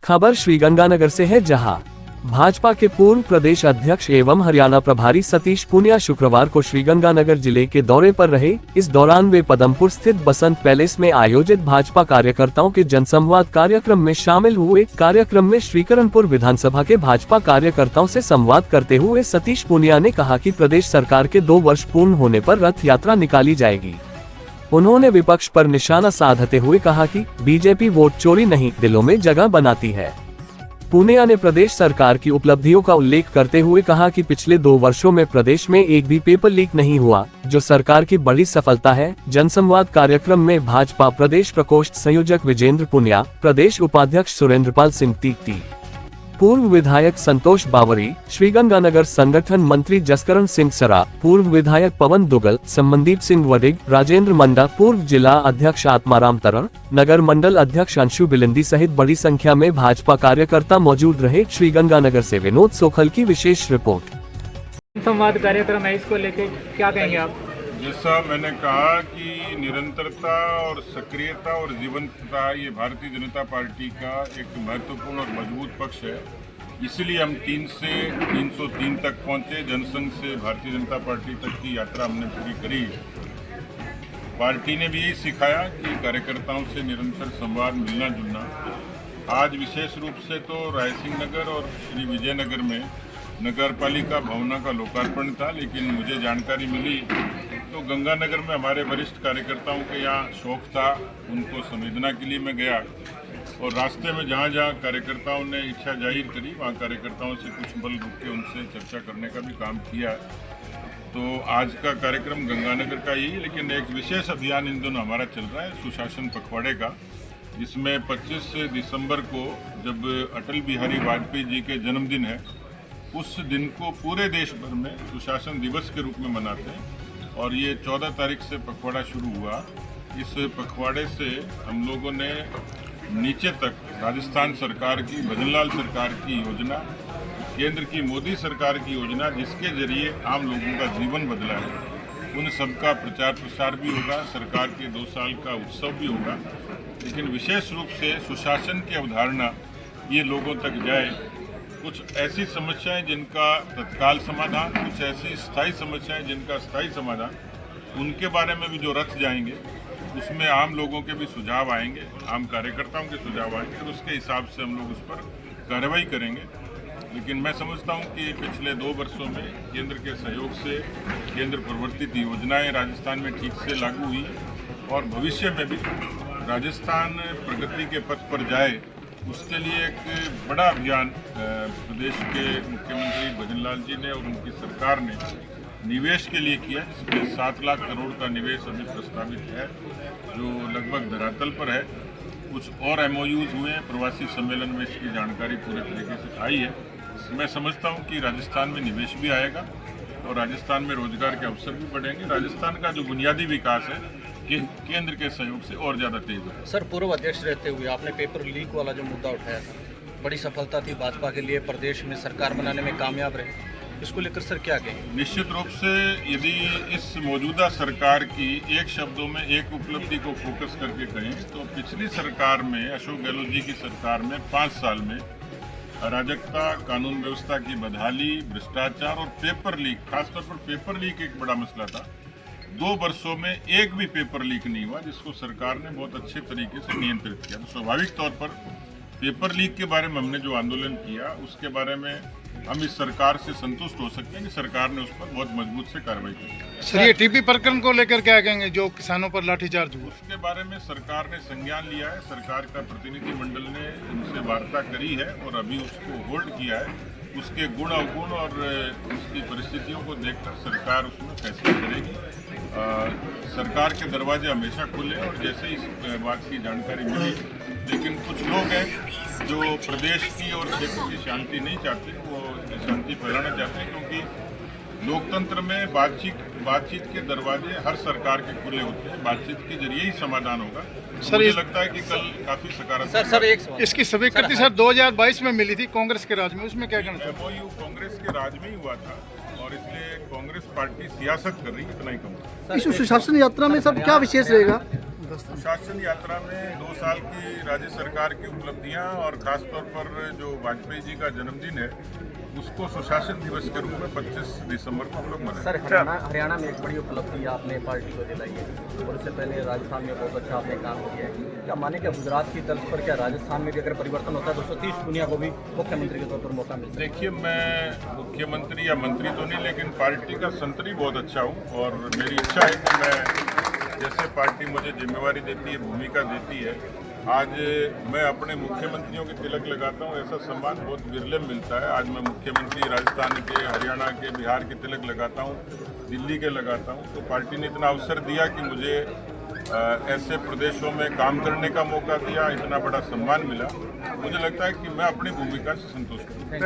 खबर श्रीगंगानगर से है, जहां भाजपा के पूर्व प्रदेश अध्यक्ष एवं हरियाणा प्रभारी सतीश पूनिया शुक्रवार को श्रीगंगानगर जिले के दौरे पर रहे। इस दौरान वे पदमपुर स्थित बसंत पैलेस में आयोजित भाजपा कार्यकर्ताओं के जनसंवाद कार्यक्रम में शामिल हुए। कार्यक्रम में श्रीकरणपुर विधानसभा के भाजपा कार्यकर्ताओं से संवाद करते हुए सतीश पूनिया ने कहा कि प्रदेश सरकार के 2 वर्ष पूर्ण होने पर रथ यात्रा निकाली जाएगी। उन्होंने विपक्ष पर निशाना साधते हुए कहा कि बीजेपी वोट चोरी नहीं, दिलों में जगह बनाती है। पूनिया ने प्रदेश सरकार की उपलब्धियों का उल्लेख करते हुए कहा कि पिछले 2 वर्षों में प्रदेश में एक भी पेपर लीक नहीं हुआ, जो सरकार की बड़ी सफलता है। जनसंवाद कार्यक्रम में भाजपा प्रदेश प्रकोष्ठ संयोजक विजेंद्र पूनिया, प्रदेश उपाध्यक्ष सुरेंद्रपाल सिंह तीती, पूर्व विधायक संतोष बावरी, श्रीगंगानगर संगठन मंत्री जसकरण सिंह सरा, पूर्व विधायक पवन दुगल, संमनदीप सिंह वडिग, राजेंद्र मंडा, पूर्व जिला अध्यक्ष आत्माराम तरर, नगर मंडल अध्यक्ष अंशु बिलिंदी सहित बड़ी संख्या में भाजपा कार्यकर्ता मौजूद रहे। श्रीगंगानगर से विनोद सोखल की विशेष रिपोर्ट। संवाद कार्यक्रम है, इसको लेके क्या कहेंगे आप? जैसा मैंने कहा कि निरंतरता और सक्रियता और जीवंतता ये भारतीय जनता पार्टी का एक महत्वपूर्ण और मजबूत पक्ष है। इसलिए हम 3 से 303 तक पहुंचे। जनसंघ से भारतीय जनता पार्टी तक की यात्रा हमने पूरी करी। पार्टी ने भी यही सिखाया कि कार्यकर्ताओं से निरंतर संवाद, मिलना जुलना। आज विशेष रूप से तो रायसिंह नगर और श्री विजयनगर में नगर पालिका भवनों का लोकार्पण था, लेकिन मुझे जानकारी मिली तो गंगानगर में हमारे वरिष्ठ कार्यकर्ताओं के यहाँ शौक था, उनको संवेदना के लिए मैं गया और रास्ते में जहाँ जहाँ कार्यकर्ताओं ने इच्छा जाहिर करी वहाँ कार्यकर्ताओं से कुछ पल रुक के उनसे चर्चा करने का भी काम किया। तो आज का कार्यक्रम गंगानगर का ही, लेकिन एक विशेष अभियान इन दिनों हमारा चल रहा है सुशासन पखवाड़े का, जिसमें 25 दिसंबर को जब अटल बिहारी वाजपेयी जी के जन्मदिन है, उस दिन को पूरे देश भर में सुशासन दिवस के रूप में मनाते हैं और ये 14 तारीख से पखवाड़ा शुरू हुआ। इस पखवाड़े से हम लोगों ने नीचे तक राजस्थान सरकार की, भजनलाल सरकार की योजना, केंद्र की मोदी सरकार की योजना, जिसके जरिए आम लोगों का जीवन बदला है, उन सब का प्रचार प्रसार भी होगा। सरकार के 2 साल का उत्सव भी होगा, लेकिन विशेष रूप से सुशासन की अवधारणा ये लोगों तक जाए। कुछ ऐसी समस्याएं जिनका तत्काल समाधान, कुछ ऐसी स्थायी समस्याएं जिनका स्थायी समाधान, उनके बारे में भी जो रथ जाएंगे उसमें आम लोगों के भी सुझाव आएंगे, आम कार्यकर्ताओं के सुझाव आएंगे और उसके हिसाब से हम लोग उस पर कार्रवाई करेंगे। लेकिन मैं समझता हूं कि पिछले 2 वर्षों में केंद्र के सहयोग से केंद्र प्रवर्तित योजनाएं राजस्थान में ठीक से लागू हुई और भविष्य में भी राजस्थान प्रगति के पथ पर जाए, उसके लिए एक बड़ा अभियान प्रदेश के मुख्यमंत्री भजनलाल जी ने और उनकी सरकार ने निवेश के लिए किया, जिसमें 7 लाख करोड़ का निवेश अभी प्रस्तावित है, जो लगभग धरातल पर है। कुछ और MOUs हुए हैं, प्रवासी सम्मेलन में इसकी जानकारी पूरे तरीके से आई है। मैं समझता हूं कि राजस्थान में निवेश भी आएगा और राजस्थान में रोजगार के अवसर भी बढ़ेंगे। राजस्थान का जो बुनियादी विकास है केंद्र के सहयोग से और ज़्यादा तेज है। सर, पूर्व अध्यक्ष रहते हुए आपने पेपर लीक वाला जो मुद्दा उठाया था, बड़ी सफलता थी भाजपा के लिए, प्रदेश में सरकार बनाने में कामयाब रहे, इसको लेकर सर क्या कहेंगे? निश्चित रूप से यदि इस मौजूदा सरकार की एक शब्दों में एक उपलब्धि को फोकस करके कहें तो पिछली सरकार में, अशोक गहलोत जी की सरकार में 5 साल में अराजकता, कानून व्यवस्था की बदहाली, भ्रष्टाचार और पेपर लीक, खासतौर पर पेपर लीक एक बड़ा मसला था। 2 वर्षों में एक भी पेपर लीक नहीं हुआ, जिसको सरकार ने बहुत अच्छे तरीके से नियंत्रित किया। तो स्वाभाविक तौर पर पेपर लीक के बारे में हमने जो आंदोलन किया, उसके बारे में हम इस सरकार से संतुष्ट हो सकते हैं कि सरकार ने उस पर बहुत मजबूत से कार्रवाई की। सर, ये टीपी प्रकरण को लेकर क्या कहेंगे, जो किसानों पर लाठीचार्ज हुआ? उसके बारे में सरकार ने संज्ञान लिया है। सरकार का प्रतिनिधिमंडल ने उनसे वार्ता करी है और अभी उसको होल्ड किया है। उसके गुण अवगुण और उसकी परिस्थितियों को देखकर सरकार उसमें फैसला करेगी। सरकार के दरवाजे हमेशा खुले और जैसे इस बात की जानकारी मिली, लेकिन कुछ लोग हैं जो प्रदेश की और क्षेत्र की शांति नहीं चाहते, वो शांति फैलाना चाहते हैं, क्योंकि लोकतंत्र में बातचीत के दरवाजे हर सरकार के खुले होते हैं। बातचीत के जरिए ही समाधान होगा। सर, मुझे लगता है कि कल काफी सकारात्मक। सर एक सवाल, इसकी स्वीकृति सर 2022 में मिली थी कांग्रेस के राज में, उसमें क्या कहना चाहिए? MOU कांग्रेस के राज में ही हुआ था और इसलिए कांग्रेस पार्टी सियासत कर रही है, इतना ही कहूँगा। इस सुशासन यात्रा में सब क्या विशेष रहेगा? जबरदस्त। सुशासन यात्रा में 2 साल की राज्य सरकार की उपलब्धियां और खासतौर पर जो वाजपेयी जी का जन्मदिन है उसको सुशासन दिवस के रूप में 25 दिसंबर को हम लोग मनाएंगे। सर हरियाणा में एक बड़ी उपलब्धि आपने पार्टी को दिलाई है और उससे पहले राजस्थान में बहुत अच्छा आपने काम किया है। क्या माने कि गुजरात की तर्ज पर क्या राजस्थान में भी अगर परिवर्तन होता है तो सतीश पूनिया को भी मुख्यमंत्री के तौर पर मौका मिलता है? देखिए, मैं मुख्यमंत्री या मंत्री तो नहीं, लेकिन पार्टी का संतरी बहुत अच्छा हूँ और मेरी इच्छा है कि मैं जैसे पार्टी मुझे जिम्मेवारी देती है, भूमिका देती है, आज मैं अपने मुख्यमंत्रियों के तिलक लगाता हूँ। ऐसा सम्मान बहुत विरले मिलता है। आज मैं मुख्यमंत्री राजस्थान के, हरियाणा के, बिहार के तिलक लगाता हूँ, दिल्ली के लगाता हूँ। तो पार्टी ने इतना अवसर दिया कि मुझे ऐसे प्रदेशों में काम करने का मौका दिया, इतना बड़ा सम्मान मिला। मुझे लगता है कि मैं अपनी भूमिका से संतुष्ट हूँ।